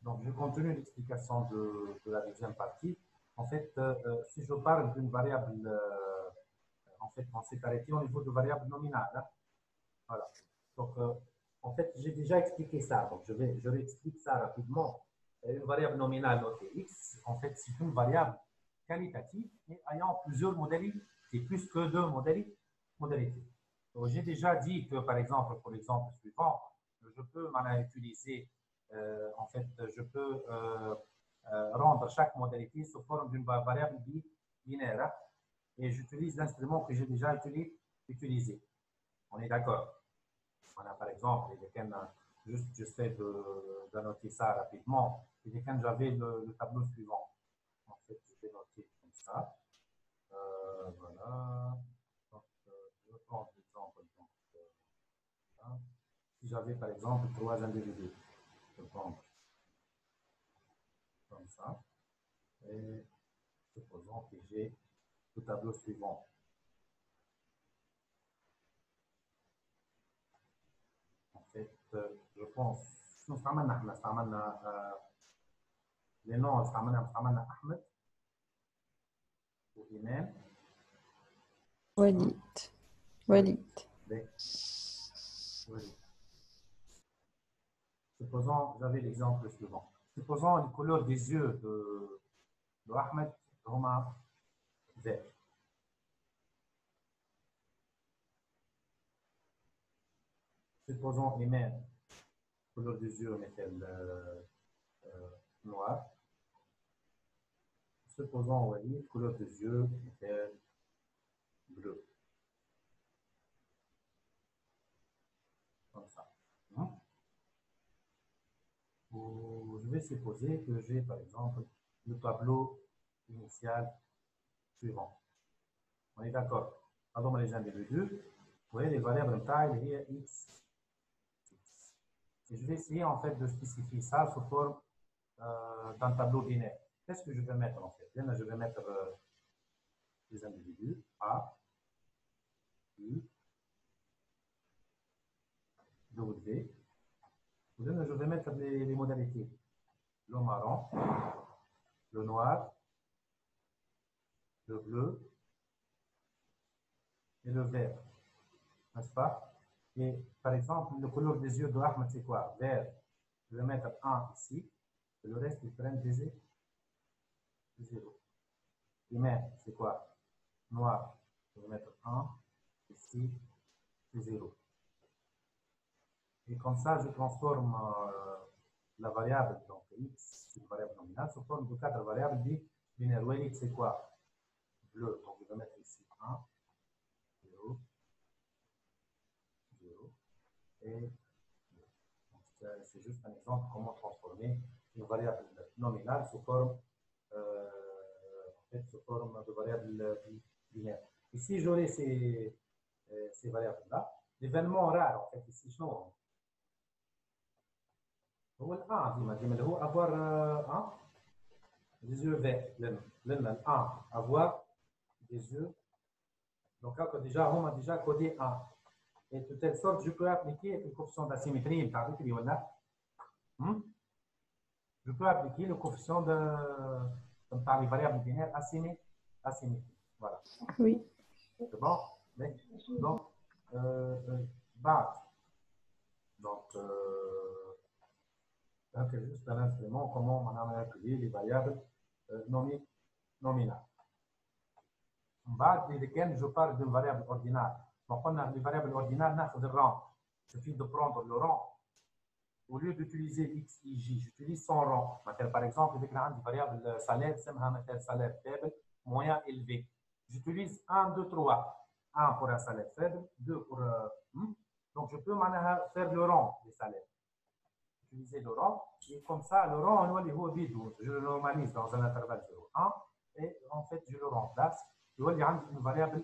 Donc, je continue l'explication de la deuxième partie. En fait, si je parle d'une variable, en fait, on s'est arrêté au niveau de variable nominale. Hein. Voilà. Donc, en fait, j'ai déjà expliqué ça. Donc, je réexplique ça rapidement. Une variable nominale notée x, en fait, c'est une variable qualitative et ayant plusieurs modalités, plus que deux modalités. J'ai déjà dit que, par exemple, pour l'exemple suivant, je peux utiliser, en fait, je peux rendre chaque modalité sous forme d'une variable binaire et j'utilise l'instrument que j'ai déjà utilisé. On est d'accord? Voilà, par exemple, juste j'essaie de noter ça rapidement. Et quand j'avais le tableau suivant, en fait, je vais noter comme ça. Voilà. Donc, je prends l'exemple. Si j'avais par exemple trois individus, je prends comme ça. Et supposons que j'ai le tableau suivant. En fait, je pense, nous les noms, Ahmed ou Iman. Walid. Walid. Supposons, j'avais l'exemple suivant. Supposons la couleur des yeux de Ahmed, Roma, vert. Supposons Iman, couleur des yeux est-elle noire. Supposons Walid, couleur des yeux est-elle bleue. Comme ça. Je vais supposer que j'ai, par exemple, le tableau initial suivant. On est d'accord? Pardon, les individus. Vous voyez, les variables de taille, il y a x. Et je vais essayer, en fait, de spécifier ça sous forme d'un tableau binaire. Qu'est-ce que je vais mettre, en fait? Bien, je vais mettre les individus A, I, W. Bien, je vais mettre les modalités. Le marron, le noir, le bleu et le vert. N'est-ce pas? Et par exemple, le couleur des yeux de Ahmed, c'est quoi? Vert. Je vais mettre 1 ici. Et le reste, ils prennent des 0. Iman, c'est quoi? Noir. Je vais mettre 1 ici, c'est 0. Et comme ça, je transforme la variable, donc x, une variable nominale, sous forme de 4 variables binaires. Walid, c'est quoi? Bleu. Donc, je vais mettre ici 1, 0, 0. Et c'est juste un exemple de comment transformer une variable nominale sous forme, sous forme de variable binaire. Ici, j'aurai ces variables-là. L'événement rare, en fait, ici, je هو ديما اللي هو avoir des yeux verts. Avoir des yeux. Donc, déjà, on a déjà codé 1. Et de telle sorte, je peux appliquer le coefficient d'asymétrie. Je peux appliquer le coefficient par les variables binaires asymétriques. Voilà. Oui. C'est bon? Donc, donc, juste un instrument, comment on a appelé les variables nominales. بعد lesquelles je parle d'une variable ordinale. Donc, on a les variables ordinales, on a le rang. Il suffit de prendre le rang. Au lieu d'utiliser x, y, j, j'utilise son rang. Par exemple, avec la variable salaire, c'est un salaire faible, moyen élevé. J'utilise 1, 2, 3. 1 pour un salaire faible, 2 pour... donc, je peux faire le rang des salaires. Utiliser le rang. Et comme ça, le rang, on vide. Je le normalise dans un intervalle 0, 1. Et en fait, je le remplace. Il y a une variable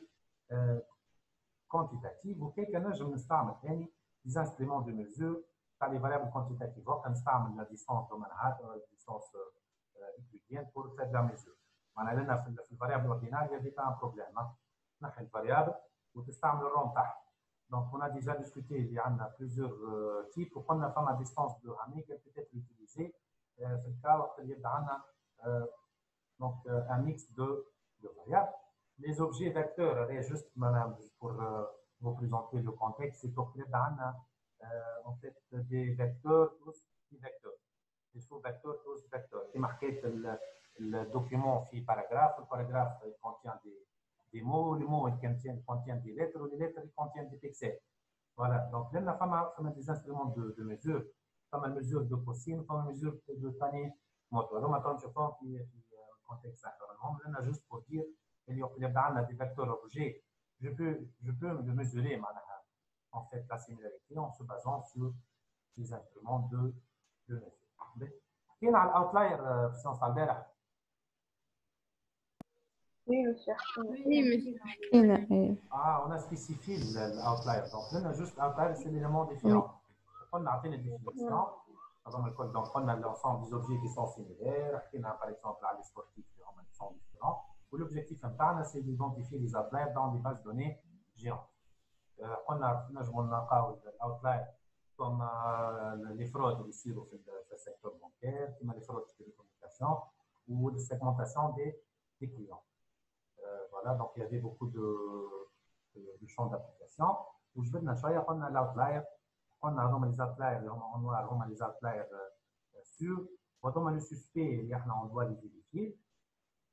quantitative. وكيف نجم نستعمل ثاني des instruments de mesure par les variables quantitatives. On نستعمل la distance de la distance euclidienne pour faire de la mesure. معناها في الفاريابل ordinale, il n'y avait pas un problème. نحي الفاريابل وتستعمل الرون تحت. Donc, on a déjà discuté, il y en a plusieurs types. وقلنا فما distance de Hamid qui peut être utilisée cas où il y a donc un mix de variables. Les objets vecteurs, juste pour vous présenter le contexte, c'est qu'il y a en fait des vecteurs, tous des vecteurs. Des sous-vecteurs, tous vecteurs. C'est marqué le document fait paragraphe. Le paragraphe contient des mots, les mots contiennent des lettres, les lettres contiennent des pixels. Voilà. Donc, là, on a des instruments de mesure. Comme une mesure de cosine, comme une mesure de tani moto. Alors, maintenant, je pense qu'il y a un contexte actuellement. Là, juste pour dire qu'il y a des vecteurs objets. Je peux le mesurer, en fait, la similarité en se basant sur les instruments de mesure. كاين على الاوتلاير في سيونس تاع البارح. Oui, monsieur. Oui, mais حكينا إيه. On a spécifié l'outlier. Donc, là, on a juste outlier, c'est l'élément différent. On a atteint une définition. Donc, on a l'ensemble des objets qui sont similaires. On a, par exemple, les sportifs qui sont différents. L'objectif interne, c'est d'identifier les outliers dans des bases de données géantes. On a l'outlier comme les fraudes ici dans le secteur bancaire, comme les fraudes de télécommunication ou de segmentation des clients. Voilà, donc il y avait beaucoup de champs d'application. Où je vais dire, on a l'outlier, on a les outliers, on a les outliers sûrs, on a le suspect, on doit les vérifier.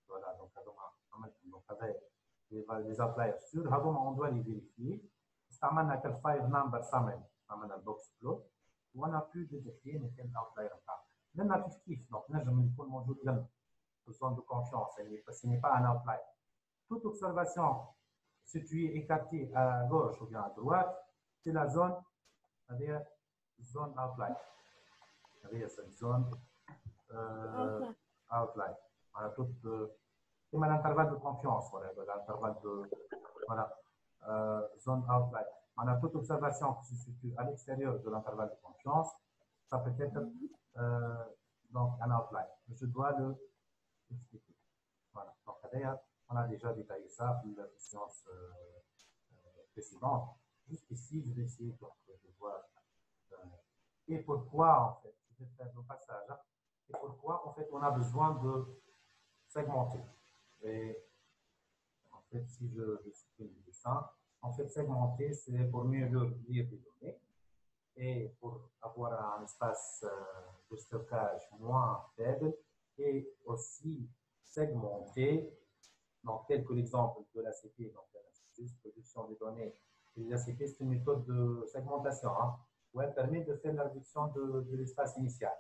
Voilà, donc avec les outliers sûrs, on doit les vérifier. On a quel file number summon, on a le box plot, on a pu détecter quel outlier on a. Là, on a tout kiff, donc là, je me dis pour le module de zone de confiance, ce n'est pas un outlier. Toute observation située écartée à gauche ou bien à droite, c'est la zone, c'est-à-dire zone outlier. C'est-à-dire cette zone outlier. On a toute, c'est l'intervalle de confiance, voilà, l'intervalle de, voilà, zone outlier. On a toute observation qui se situe à l'extérieur de l'intervalle de confiance, ça peut être donc un outlier. Je dois le expliquer. Voilà. Donc, on a déjà détaillé ça dans la séance précédente. Juste ici, je vais essayer de voir. Et pourquoi, en fait, je vais faire le passage. Et pourquoi, en fait, on a besoin de segmenter. Et en fait, si je supprime le dessin, en fait, segmenter, c'est pour mieux lire les données et pour avoir un espace de stockage moins faible et aussi segmenter. Donc, tel que l'exemple de l'ACP, donc juste production des données. L'ACP, c'est une méthode de segmentation où elle permet de faire la réduction de l'espace initial.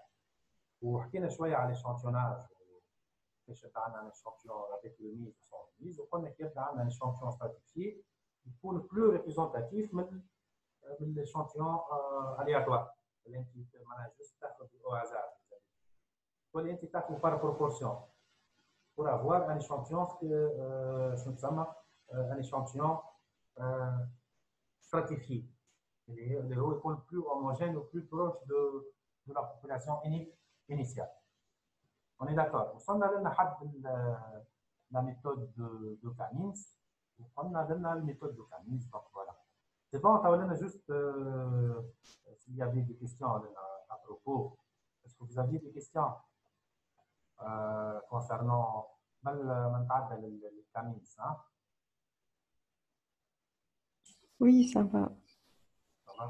Pour حكينا شوية على l'échantillonnage, كيفاش عندنا un échantillon avec le mise ou sans mise, وقلنا كيف عندنا un échantillon stratifié يكون plus représentatif من l'échantillon aléatoire. اللي انت معناها juste تاخذ au hasard. واللي انت تاخذ par proportion. Pour avoir un échantillon, un échantillon stratifié. Les lots sont plus homogènes ou plus proches de la population initiale. On est d'accord. On a la méthode de Cummings. On a la méthode de Cummings. Donc voilà. C'est bon, on a juste s'il y avait des questions à propos. Est-ce que vous aviez des questions concernant le Cummings, Oui, ça va. Ça va?